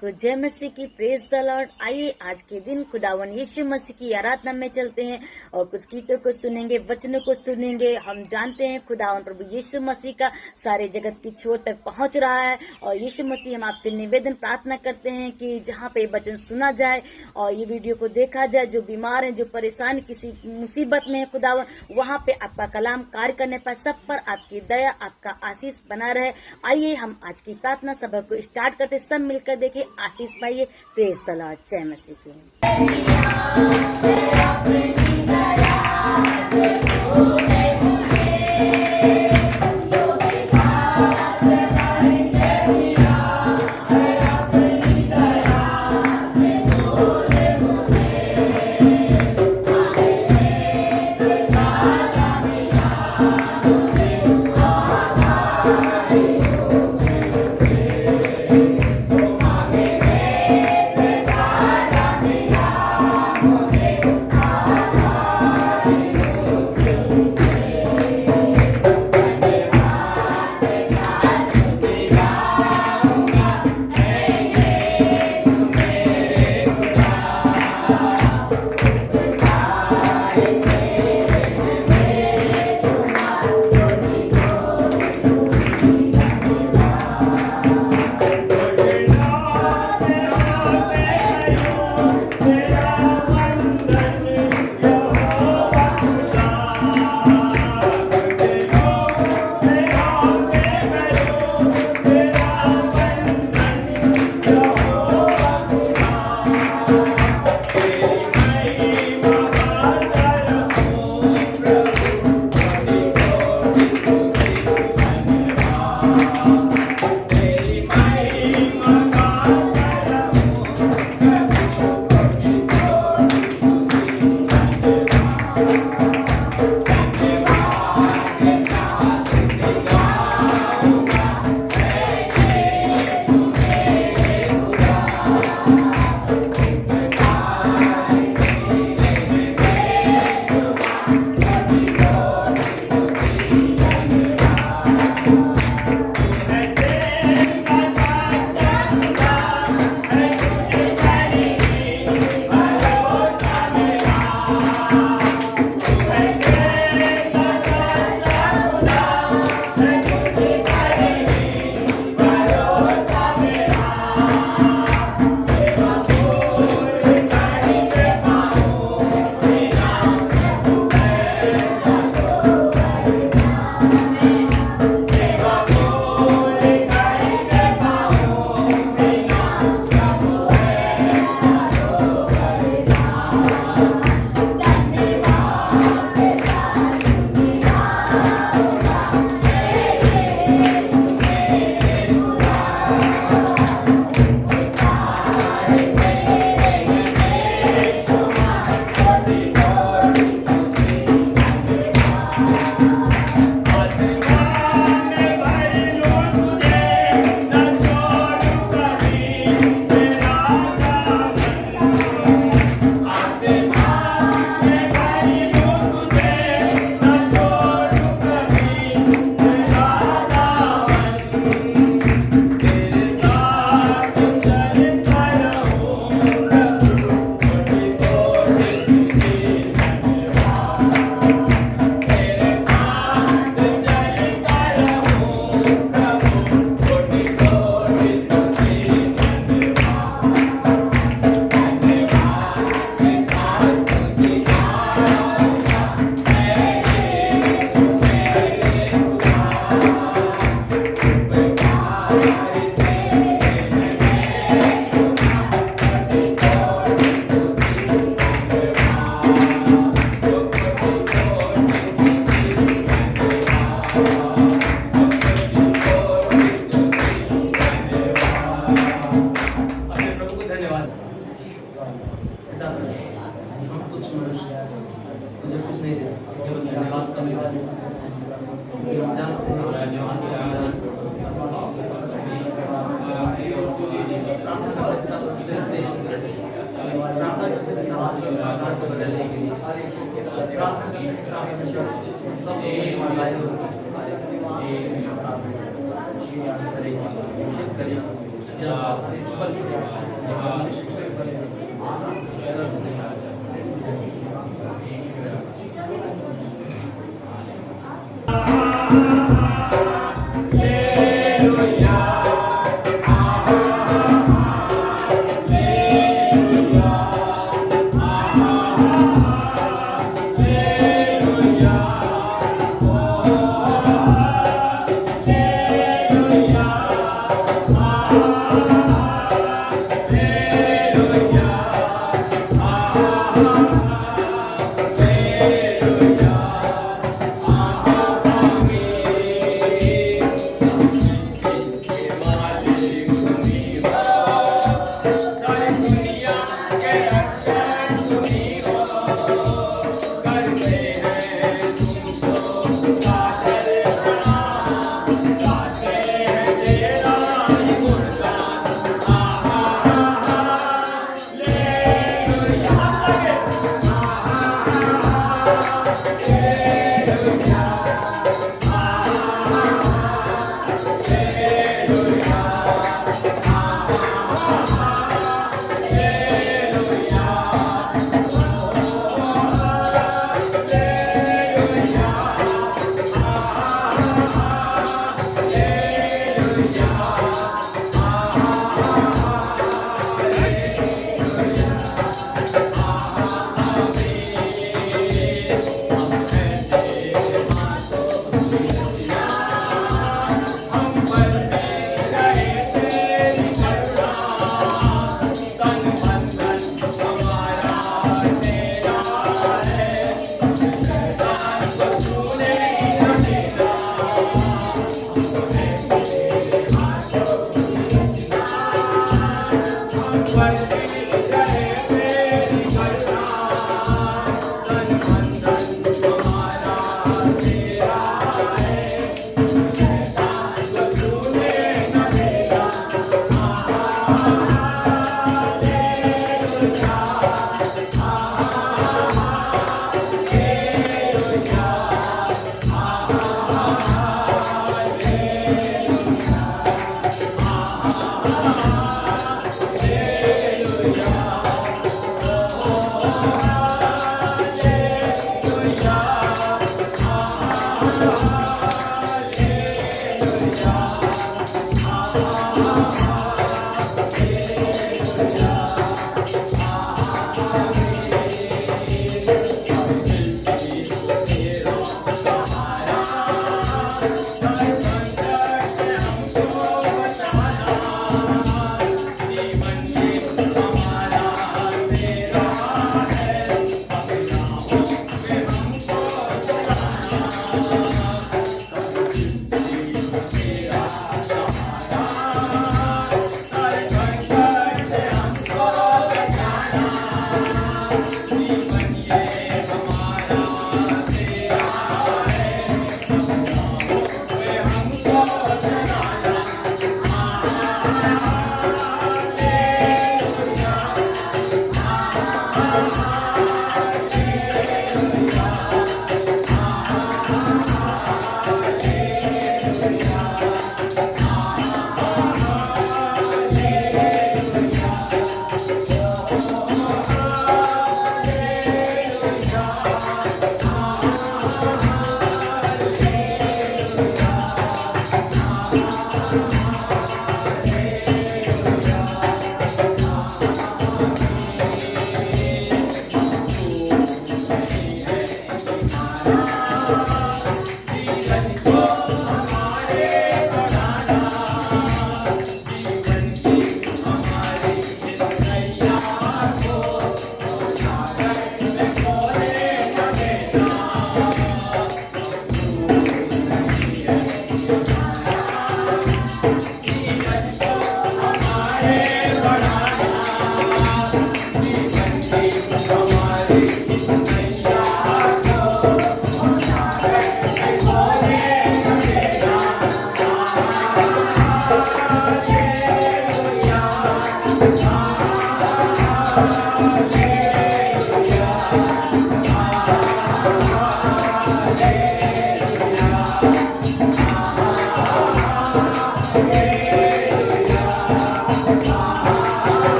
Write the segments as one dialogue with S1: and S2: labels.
S1: तो जय मसीह की, प्रेज द लॉर्ड। आइए आज के दिन खुदावन यीशु मसीह की आराधना में चलते हैं और कुछ गीतों को सुनेंगे, वचनों को सुनेंगे। हम जानते हैं खुदावन प्रभु यीशु मसीह का सारे जगत की छोर तक पहुंच रहा है और यीशु मसीह हम आपसे निवेदन प्रार्थना करते हैं कि जहाँ पे वचन सुना जाए और ये वीडियो को देखा जाए, जो बीमार है, जो परेशान, किसी मुसीबत में है खुदावन, वहाँ पे आपका कलाम कार्य करने पर सब पर आपकी दया, आपका आशीष बना रहे। आइए हम आज की प्रार्थना सभा को स्टार्ट करते, सब मिलकर देखें, आशीष पाइए। Praise the Lord. जय मसीह की।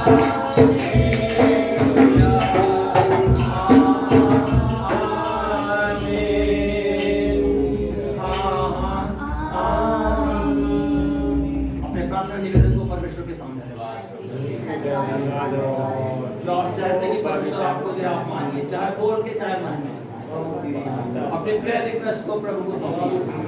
S2: अपने प्रार्थना निवेदन को परमेश्वर के सामने जो आप चाहते हैं कि परमेश्वर आपको दे, आप मांगिए, चाहे बोल के चाहे मन में। अपने प्रेयर रिक्वेस्ट को प्रभु को सौंपिए।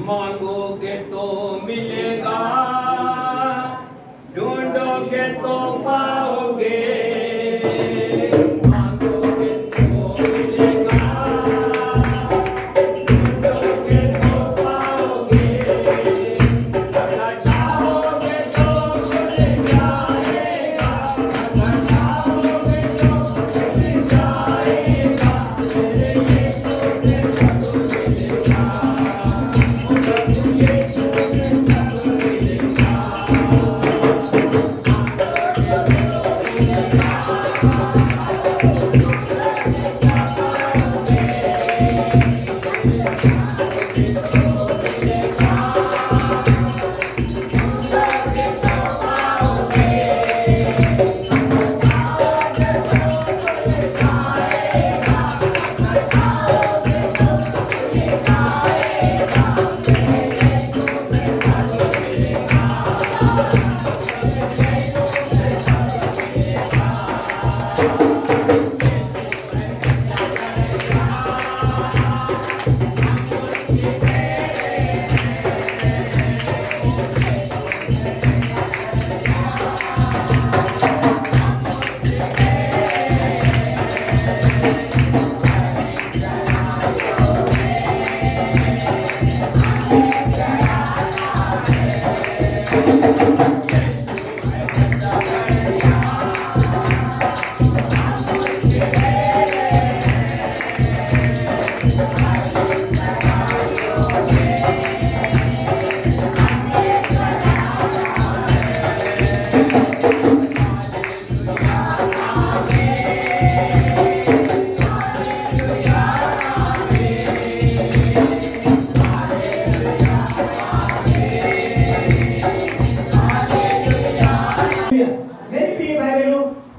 S2: मांगोगे तो मिलेगा, ढूंढोगे तो पाओगे। मांगोगे तो मिलेगा, ढूंढोगे तो पाओगे। अगर चाहोगे तो मिल जाएगा, अगर चाहोगे तो मिल जाएगा। तेरे यीशु के सब मिलेगा।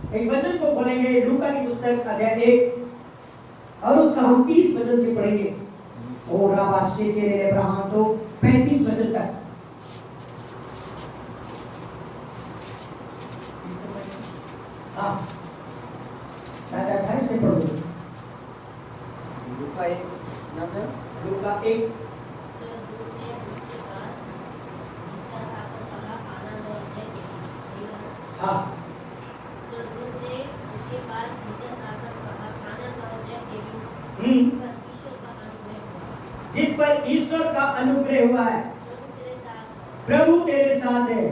S3: एक वचन को पढ़ेंगे, लूका की पुस्तक अध्याय 1 और उसका हम 30 वचन से पढ़ेंगे और राबाशी के अब्राहम तो 35 वचन तक। हाँ, शायद 28 से पढ़ो। लूका 1 लूका 1 हाँ जिस पर ईश्वर का अनुग्रह हुआ है, प्रभु तेरे साथ है।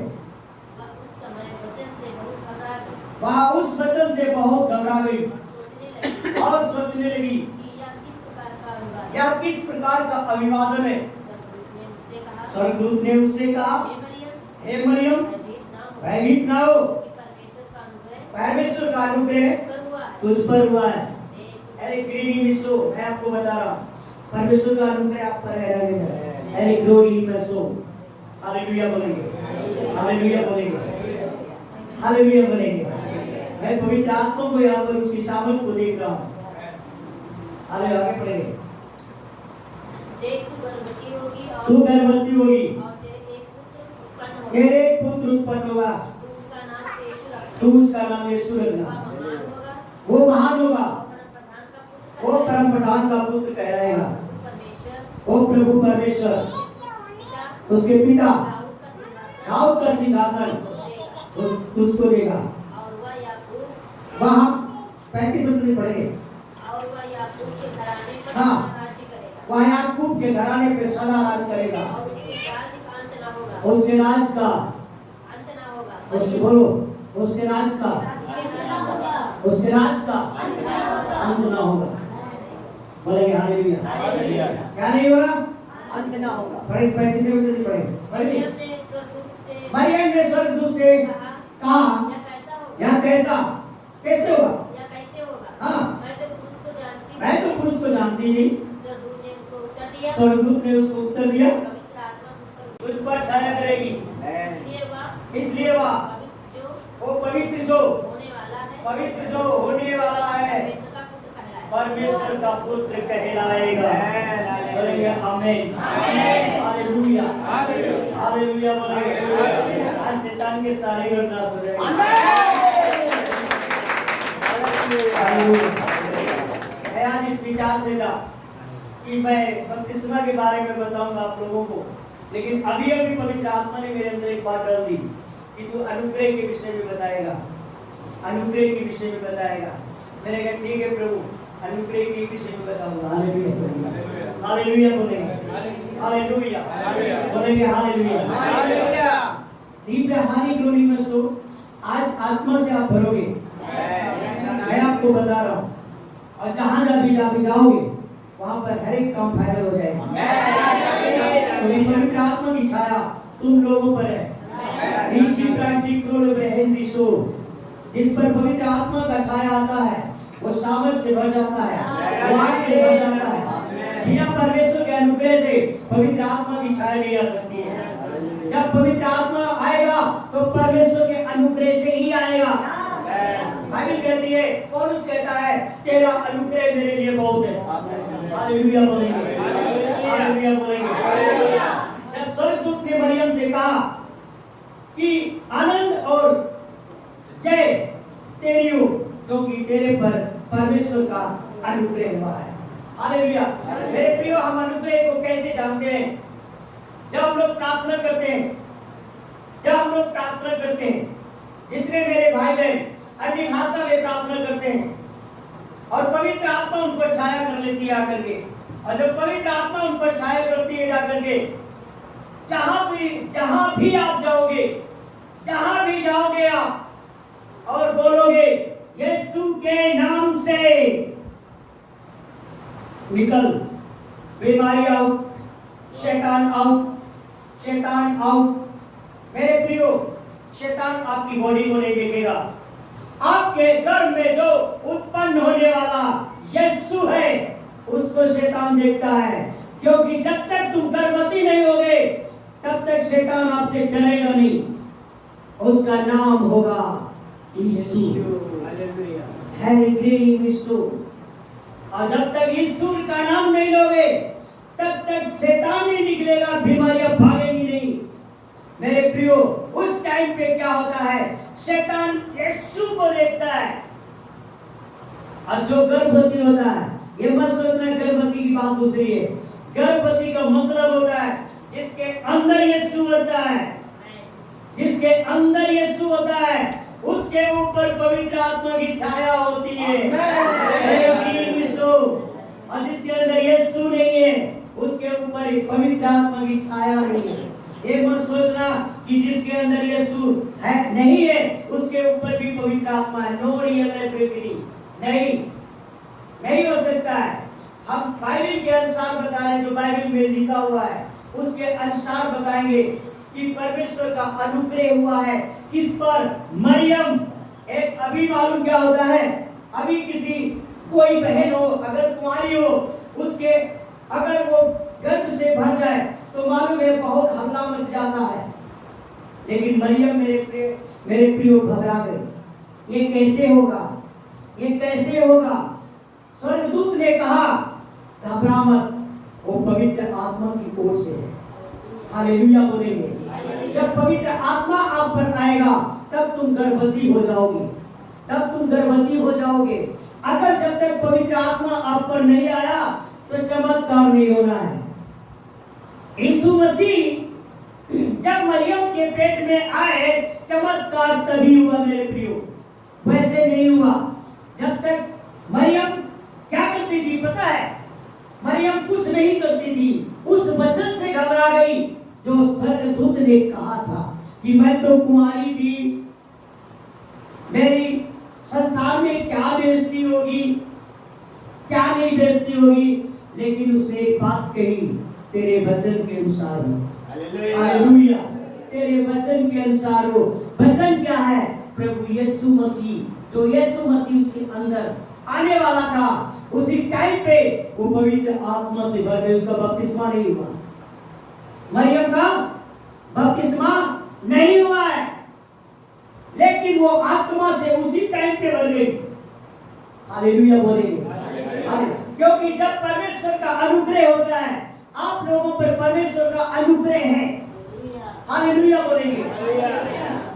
S3: वह उस वचन से बहुत घबरा गई और सोचने लगी यह किस प्रकार का अभिवादन है। स्वर्गदूत ने उससे कहा, हे मरियम, भयभीत ना हो, परमेश्वर का अनुग्रह तुझ पर हुआ है। अरे ग्रीनी मिसो, मैं आपको बता रहा हूँ, परमेश्वर का अनुग्रह आप पर है। अरे ग्लोरी मिसो, हालेलुया बोलेंगे, हालेलुया बोलेंगे, हालेलुया बोलेंगे। मैं पवित्र आत्मा को यहाँ पर उसकी सामर्थ को देख रहा हूँ। हालेलुया, आगे पढ़ेंगे। तू गर्भवती होगी, तेरे एक पुत्र उत्पन्न होगा, तू उसका नाम यीशु रखना। वो महान होगा, वो परम प्रधान का पुत्र कहलाएगा। वो प्रभु परमेश्वर उसके पिता दाऊद का सिंहासन उसको देगा। वहाँ 35 वचन में पढ़ेंगे। हाँ, वह याकूब के घराने पे सदा राज करेगा, उसके राज का उसके बोलो उसके राज का अंत ना होगा। बोलेंगे हालेलुया। क्या नहीं होगा?
S4: अंत ना होगा।
S3: पढ़े 35 से जल्दी पढ़े।
S5: मरियम ने स्वर्गदूत से
S3: मरियम ने स्वर्गदूत से कहा,
S5: यह कैसा
S3: कैसे होगा?
S5: या कैसे होगा?
S3: हाँ।
S5: मैं तो पुरुष को जानती
S3: नहीं।
S5: स्वर्गदूत ने उसको उत्तर दिया,
S3: स्वर्गदूत ने उसको उत्तर दिया,
S5: पवित्र आत्मा तुम
S3: तुझ पर छाया करेगी,
S5: पर
S3: इसलिए वह
S5: पवित्र जो
S3: पवित्र जो होने वाला है
S5: परमेश्वर का पुत्र कहलाएगा।
S3: परमेश्वर का पुत्र कहलाएगा। बोलेंगे आमीन। हालेलुया। हालेलुया बोलेंगे। आज शैतान के सारे गढ़ नाश हो जाएंगे। मैं आज इस विचार से था कि मैं बपतिस्मा के बारे में बताऊंगा आप लोगों को, लेकिन अभी पवित्र आत्मा ने मेरे अंदर एक बात डाल दी कि तू अनुग्रह के विषय में बताएगा, अनुग्रह के विषय में बताएगा। मैंने कहा ठीक है प्रभु, अनुग्रह के विषय में बताऊंगा। हालेलुया। हालेलुया बोलेंगे। हालेलुया बोलेंगे। हालेलुया। तीव्र हानि ग्लोरी में सो आज आत्मा से आप भरोगे। मैं आपको बता रहा हूँ, और जहाँ भी जाओगे वहाँ पर हर एक काम फाइनल हो जाएगा। क्योंकि पवित्र आत्मा की छाया तुम लोगों पर है। जिस पर पवित्र आत्मा का छाया आता है वो सामर्थ से भर जाता है, वो आग से भर जाता है। बिना परमेश्वर के अनुग्रह से पवित्र आत्मा की छाया नहीं आ सकती है। जब पवित्र आत्मा आएगा तो परमेश्वर के अनुग्रह से ही आएगा। बाइबल कहती है, पौलुस कहता है, तेरा अनुग्रह मेरे लिए बहुत है। हालेलुया बोलेंगे। हालेलुया बोलेंगे। जब स्वर्गदूत ने मरियम से कहा कि आनंद और जय तेरी हो, क्योंकि तेरे पर परमेश्वर का अनुग्रह हुआ है। हालेलुया। मेरे प्रियो, हम अनुग्रह को कैसे जानते हैं? जब हम लोग प्रार्थना करते हैं, जितने मेरे भाई बहन अन्य भाषा में प्रार्थना करते हैं और पवित्र आत्मा उन पर छाया कर लेती है आकर के, और जब पवित्र आत्मा उन पर छाया करती है जाकर के, जहां भी आप जाओगे आप और बोलोगे यीशु के नाम से निकल, बीमारी आउट, शैतान आउट। मेरे प्रियो, शैतान आपकी बॉडी को नहीं देखेगा, आपके गर्भ में जो उत्पन्न होने वाला यीशु है उसको शैतान देखता है। क्योंकि जब तक तुम गर्भवती नहीं होगे तब तक शैतान आपसे डरेगा नहीं। उसका नाम होगा यीशु। यीशु। और जब तक यीशु का नाम नहीं लोगे तब तक शैतान नहीं निकलेगा, बीमारियां भागेगी नहीं। मेरे प्रियो, उस टाइम पे क्या होता है, शैतान यीशु को देखता है। और जो गर्भवती होता है, ये मत सोचना गर्भवती की बात दूसरी है। गर्भवती का मतलब होता है जिसके अंदर यीशु होता है, जिसके अंदर यीशु होता है उसके ऊपर पवित्र आत्मा की छाया होती है। और जिसके अंदर यीशु नहीं है उसके ऊपर पवित्र आत्मा की छाया नहीं है। ये मत सोचना कि जिसके अंदर यीशु है नहीं है उसके ऊपर भी पवित्र आत्मा है। नो रियलिटी नहीं हो सकता है। हम बाइबल के अनुसार बता रहे हैं, जो बाइबल में लिखा हुआ है उसके अनुसार बताएंगे कि परमेश्वर का अनुग्रह हुआ है किस पर? मरियम। एक अभी मालूम क्या होता है, अभी किसी कोई बहन हो अगर कुंवारी हो, उसके अगर वो गर्भ से भर जाए तो मालूम है बहुत हल्ला मच जाता है। लेकिन मरियम मेरे प्रियो घबरा गई। ये कैसे होगा? स्वर्गदूत ने कहा घबरा मत, वो पवित्र आत्मा की ओर से है। हालेलुया बोलेंगे। जब पवित्र आत्मा आप पर आएगा तब तुम गर्भवती हो जाओगे। अगर जब तक पवित्र आत्मा आप पर नहीं आया तो चमत्कार नहीं होना है। यीशु मसीह जब मरियम के पेट में आए चमत्कार तभी हुआ मेरे प्रियो, वैसे नहीं हुआ। जब तक मरियम क्या करती थी पता है? मरियम कुछ नहीं करती थी, उस वचन से घबरा गई जो स्वर्गदूत ने कहा था कि मैं तो कुंवारी थी, मेरी संसार में क्या बेइज्जती होगी, क्या नहीं बेइज्जती होगी, लेकिन उसने एक बात कही, तेरे वचन के अनुसार हो। हालेलुया। तेरे वचन के अनुसार हो। वचन क्या है? प्रभु यीशु मसीह, जो यीशु मसीह उसके अंदर आने वाला था, उसी टाइम पे वो पवित्र आत्मा से भर गए, उसका बपतिस्मा नहीं हुआ। मरियम का बपतिस्मा नहीं हुआ है, लेकिन वो आत्मा से उसी टाइम पे भर गई। हालेलुया बोलेंगे। क्योंकि जब परमेश्वर का अनुग्रह होता है, आप लोगों पर परमेश्वर का अनुग्रह है। हालेलुया बोलेंगे।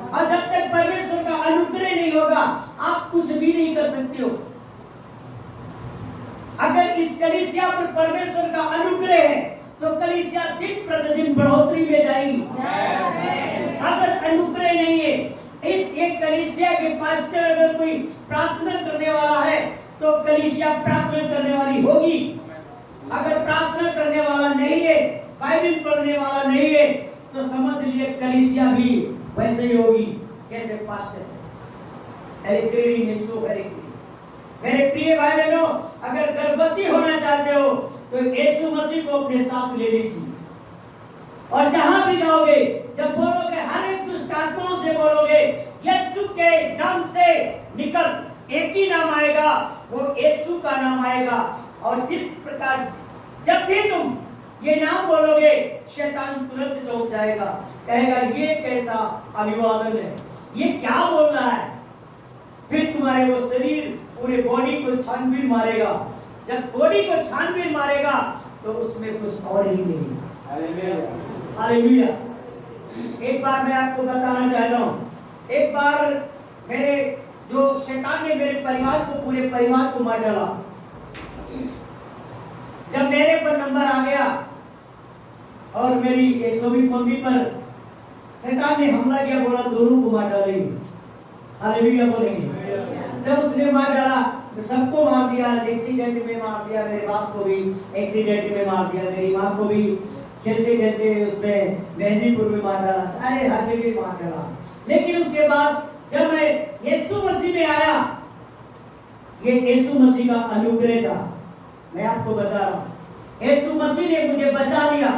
S3: और जब तक परमेश्वर का अनुग्रह नहीं होगा, आप कुछ भी नहीं कर सकते हो। अगर इस कलीसिया पर परमेश्वर का अनुग्रह है, तो कलीसिया दिन प्रतिदिन बढ़ोतरी में जाएगी। अगर अनुग्रह नहीं है, इस एक कलीसिया के पास्टर अगर कोई प्रार्थना करने वाला है, तो कलीसिया प्रार्थना करने वाली होगी। अगर प्रार्थना करने वाला नहीं है, बाइबल पढ़ने वाला नहीं है, तो समझ लिए कलीसिया भी वैसे ही होगी जैसे पास्टर है। मेरे प्रिय भाई बहनों, अगर गर्भवती होना चाहते हो तो यीशु मसीह को अपने साथ ले लीजिए, और जहां भी जाओगे, जब बोलोगे, हर एक दुष्ट आत्माओं से बोलोगे, यीशु के नाम से निकल, एक ही नाम आएगा, वो यीशु का नाम आएगा। और जिस प्रकार जब भी तुम ये नाम बोलोगे, शैतान तुरंत चौंक जाएगा, कहेगा ये कैसा अभिवादन है, ये क्या बोल रहा है। फिर तुम्हारे वो शरीर पूरे बॉडी को छानबीन मारेगा। जब बॉडी को छानबीन मारेगा तो उसमें कुछ और ही नहीं। हालेलुया। एक बार मैं आपको बताना चाहता हूँ, एक बार मेरे जो शैतान ने मेरे परिवार को, पूरे परिवार को मार डाला। जब मेरे पर नंबर आ गया और मेरी सोबी मम्मी पर शैतान ने हमला किया, बोला दोनों को मार डालेंगे। हालेलुया बोलेंगे। जब उसने मार डाला तो सबको मार दिया, एक्सीडेंट में मार दिया, मेरे बाप को भी एक्सीडेंट में मार दिया, मेरी माँ को भी खेलते खेलते उसमें मेहंदीपुर में मार डाला, सारे हर जगह मार डाला। लेकिन उसके बाद जब मैं यीशु मसीह में आया, ये यीशु मसीह का अनुग्रह था। मैं आपको बता रहा हूँ, यीशु मसीह ने मुझे बचा लिया,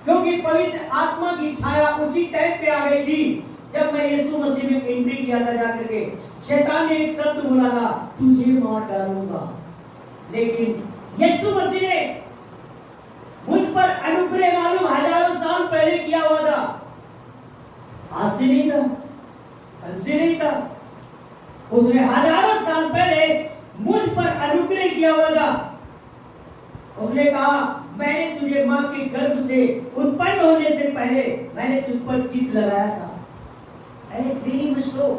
S3: क्योंकि पवित्र आत्मा की छाया उसी टाइम पे आ गई थी जब मैं यीशु मसीह में एंट्री किया था। जाकर के शैतान ने एक शब्द बोला था, तुझे मार डालूंगा। लेकिन यीशु मसीह ने मुझ पर अनुग्रह मालूम हजारों साल पहले किया हुआ था। आज से नहीं था, कल से नहीं था, उसने हजारों साल पहले मुझ पर अनुग्रह किया हुआ था। उसने कहा, मैंने तुझे मां के गर्भ से उत्पन्न होने से पहले मैंने तुझ पर चित लगाया था। अरे प्रिय मित्रों,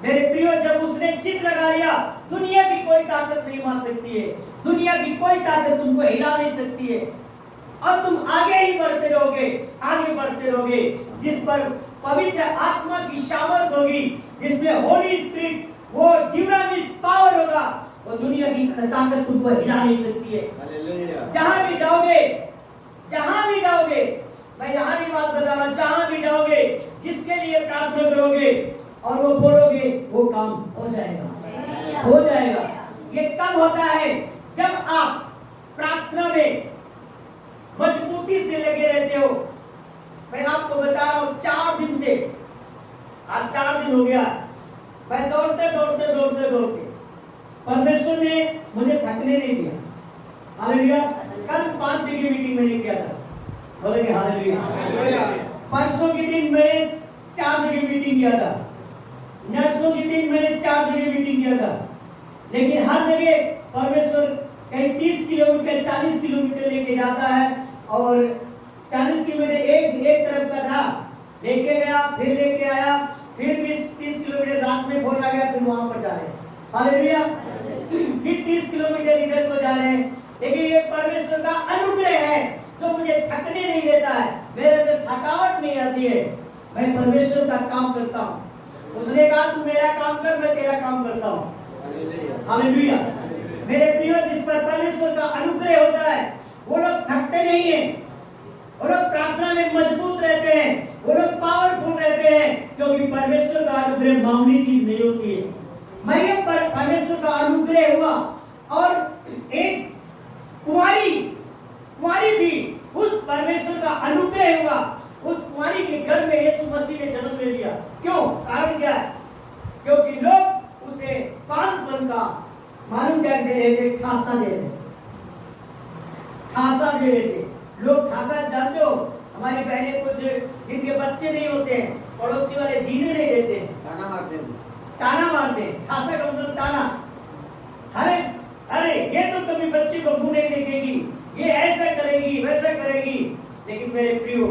S3: मेरे प्रियो, जब उसने चित लगा लिया, दुनिया की कोई ताकत नहीं मार सकती है, दुनिया की कोई ताकत तुमको हिला नहीं सकती है। और तुम आगे ही बढ़ते रहोगे, आगे बढ़ते रहोगे। जिस पर पवित्र आत्मा की सामर्थ होगी, जिसमें होली स्पिरिट, वो ड्यूनामिस पावर होगा, वो दुनिया की ताकत तुमको हिला नहीं सकती है। जहां भी जाओगे, जहां भी जाओगे, मैं यहाँ भी बात बता रहा हूं, जहां भी जाओगे, जिसके लिए प्रार्थना करोगे और वो बोलोगे, वो काम हो जाएगा, हो जाएगा। ये कब होता है? जब आप प्रार्थना में मजबूती से लगे रहते हो। मैं आपको बता रहा हूं, 4 दिन से, आज 4 दिन हो गया, मैं दौड़ते दौड़ते दौड़ते दौड़ते, परमेश्वर ने मुझे थकने नहीं दिया। हालेलुया। कल 5 जगह मीटिंग मैंने किया था, बोलेंगे हालेलुया। परसों के दिन मैंने 4 जगह मीटिंग किया था, नरसों के दिन मैंने 4 जगह मीटिंग किया था। लेकिन हर जगह परमेश्वर कहीं 30 किलोमीटर 40 किलोमीटर लेके जाता है, और 40 किलोमीटर एक तरफ का था, लेके गया, फिर लेके आया, फिर 30 किलोमीटर रात में फोन आ गया, फिर वहां पर जा रहे हैं। हालेलुया। फिर 30 किलोमीटर इधर को जा रहे हैं। लेकिन ये परमेश्वर का अनुग्रह है जो मुझे थकने नहीं देता है, मेरे अंदर थकावट नहीं आती है, मैं परमेश्वर का काम करता हूँ। उसने कहा, तू मेरा काम कर, मैं तेरा काम करता हूँ। हालेलुया। मेरे प्रियो, जिस पर परमेश्वर का अनुग्रह होता है, वो लोग थकते नहीं है, वो लोग प्रार्थना में मजबूत रहते हैं, वो लोग पावरफुल रहते हैं, क्योंकि परमेश्वर का अनुग्रह मामूली चीज नहीं होती है। मरियम पर परमेश्वर का अनुग्रह हुआ और एक कुंवारी थी, उस परमेश्वर का अनुग्रह हुआ, उस कुंवारी के घर में यीशु मसीह ने जन्म ले लिया। क्यों? कारण क्या है? क्योंकि लोग उसे पांचपन का मालूम क्या दे रहे थे? ठासा दे रहे थे, ठासा दे रहे थे लोग। ठासा जानते हो, हमारी बहनें कुछ जिनके बच्चे नहीं होते हैं, पड़ोसी वाले जीने नहीं देते, ताना मारते हैं। ठासा का मतलब ताना। अरे ये तो कभी बच्चे को मुंह नहीं देखेगी, ये ऐसा करेगी वैसा करेगी। लेकिन मेरे प्रियो,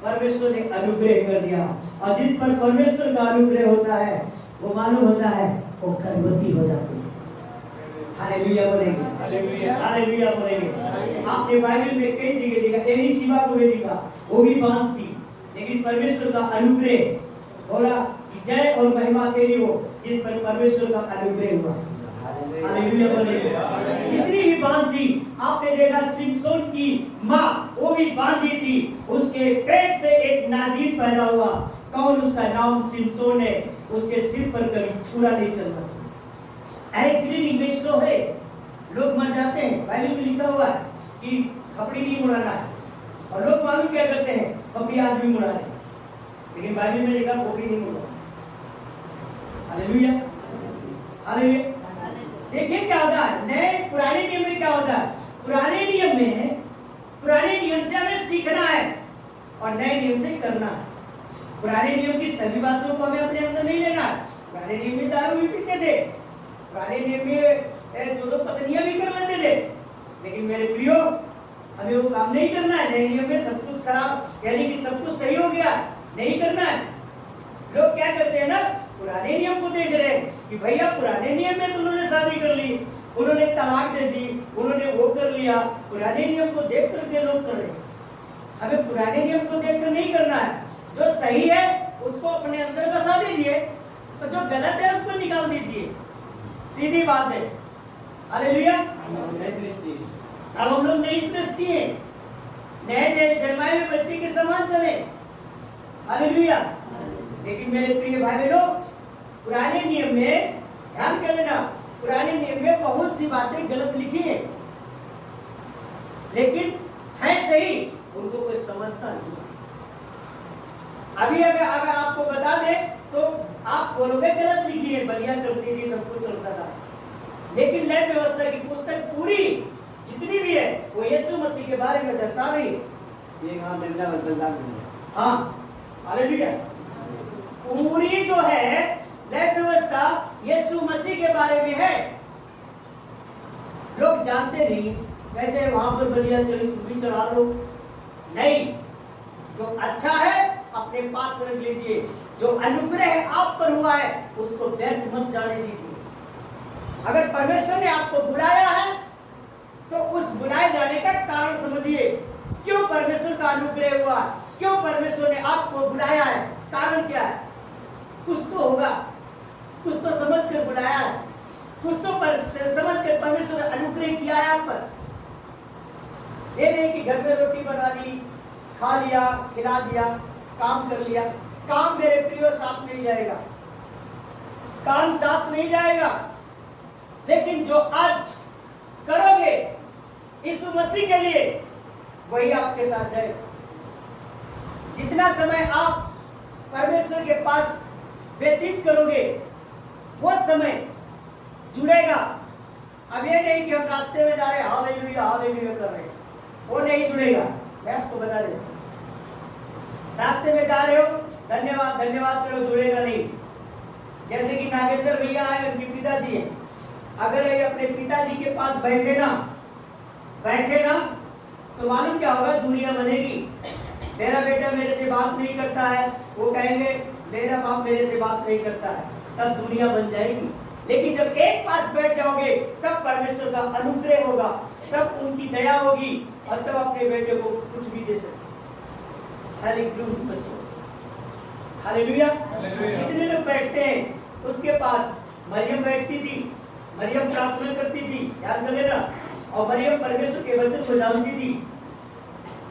S3: परमेश्वर ने अनुग्रह कर दिया, और जिस पर परमेश्वर का अनुग्रह होता है वो मालूम होता है वो गर्भवती हो जाती है। हालेलुया बोलेंगे, हालेलुया बोलेंगे। आपने बाइबल में कई जगह देखा, एलीशिबा को भी देखा, वो भी बांझ थी, लेकिन परमेश्वर का अनुग्रह बोला कि जय और महिमा तेरी हो, जिस पर परमेश्वर का अनुग्रह हुआ। हालेलुया बोलेंगे। जितनी भी बांझ थी, आपने देखा सिमसोन की माँ वो भी बांझी थी, उसके पेट से एक नाजीर पैदा हुआ। कौन? उसका नाम सिमसोन है। उसके सिर पर कभी छुरा नहीं चलना चाहिए। ग्रीनिंग में शो है, लोग मर जाते हैं, बाइबल में लिखा हुआ है कि खपड़ी नहीं मुड़ाना है, और लोग मालूम क्या करते हैं? खपड़ी आज भी मुड़ा रहे, लेकिन बाइबल में लिखा खोपड़ी नहीं मुड़ा। Hallelujah, hallelujah. देखिए क्या होता है, नए पुराने नियम में क्या होता है? पुराने नियम में, पुराने नियम से हमें सीखना है और नए नियम से करना है। पुराने नियम की सभी बातों को हमें अपने अंदर नहीं लेना है। पुराने नियम में दारू भी पीते थे, पुराने नियम में दो पत्नियां भी कर लेते थे, लेकिन मेरे प्रियो हमें वो काम नहीं करना है। नए नियम में सब कुछ खराब, यानी कि सब कुछ सही हो गया, नहीं करना है। लोग क्या करते हैं ना, पुराने नियम को देख रहे हैं कि भैया पुराने नियम में तो उन्होंने शादी कर ली, उन्होंने तलाक दे दी, उन्होंने वो कर लिया। पुराने नियम को देख करके लोग कर रहे हैं। हमें पुराने नियम को देखकर नहीं करना है। जो सही है उसको अपने अंदर बसा दीजिए, और जो गलत है उसको निकाल दीजिए, सीधी बात है। हालेलुया। अब हम लोग नई सृष्टि है, नए जन्माए हुए बच्चे के समान चले। हालेलुया। लेकिन मेरे प्रिय भाई बहनों, पुराने नियम में ध्यान कर लेना, पुराने नियम में बहुत सी बातें गलत लिखी है, लेकिन है सही, उनको कोई समझता नहीं। अभी अगर आपको बता दे तो आप बोलोगे गलत लिखी है, बलियां चलती थी, सब कुछ चलता था, लेकिन नई व्यवस्था की पुस्तक पूरी जितनी भी है वो यीशु मसीह के बारे में दर्शा रही है। हाँ, हालेलुया। पूरी जो है नई व्यवस्था यीशु मसीह के बारे में है। लोग जानते नहीं, कहते हैं वहां पर बलियां चली, तुम भी चढ़ा लो। नहीं, जो अच्छा है अपने पास रख लीजिए, जो अनुग्रह आप पर हुआ है उसको व्यर्थ मत जाने दीजिए। अगर परमेश्वर ने आपको बुलाया है तो उस बुलाए जाने का कारण समझिए, क्यों परमेश्वर का अनुग्रह हुआ, क्यों परमेश्वर ने आपको बुलाया है, कारण क्या है? कुछ तो होगा, कुछ तो समझ कर बुलाया है, कुछ तो समझ कर परमेश्वर ने अनुग्रह किया है आप पर। ये नहीं कि घर में रोटी बना ली, खा लिया, खिला दिया, काम कर लिया। काम मेरे प्रियो साथ नहीं जाएगा, काम साथ नहीं जाएगा, लेकिन जो आज करोगे यीशु मसीह के लिए वही आपके साथ जाएगा। जितना समय आप परमेश्वर के पास व्यतीत करोगे वो समय जुड़ेगा। अब ये नहीं कि हम रास्ते में जा रहे हैं हालेलुया हालेलुया कर रहे हैं, वो नहीं जुड़ेगा। मैं आपको बता देता हूँ, रास्ते में जा रहे हो धन्यवाद धन्यवाद करो, जुड़ेगा नहीं। जैसे कि नागेंद्र भैया है, उनके पिताजी है, अगर ये अपने पिताजी के पास बैठे ना तो मालूम क्या होगा, दूरियां बनेगी। मेरा बेटा मेरे से बात नहीं करता है, वो कहेंगे मेरा बाप मेरे से बात नहीं करता है, तब दूरियां बन जाएगी। लेकिन जब एक पास बैठ जाओगे तब परमेश्वर का अनुग्रह होगा, तब उनकी दया होगी, और तब अपने बेटे को कुछ भी दे सकते। हालेलुया। कितने लोग बैठते हैं उसके पास? मरियम बैठती थी, मरियम प्रार्थना करती थी, याद कर लेना, और मरियम परमेश्वर के वचन को जानती थी,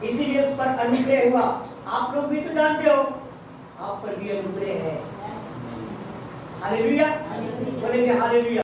S3: इसीलिए उस पर अनुग्रह हुआ। आप लोग भी तो जानते हो, आप पर भी अनुग्रह है। हालेलुया, बोलेंगे हालेलुया।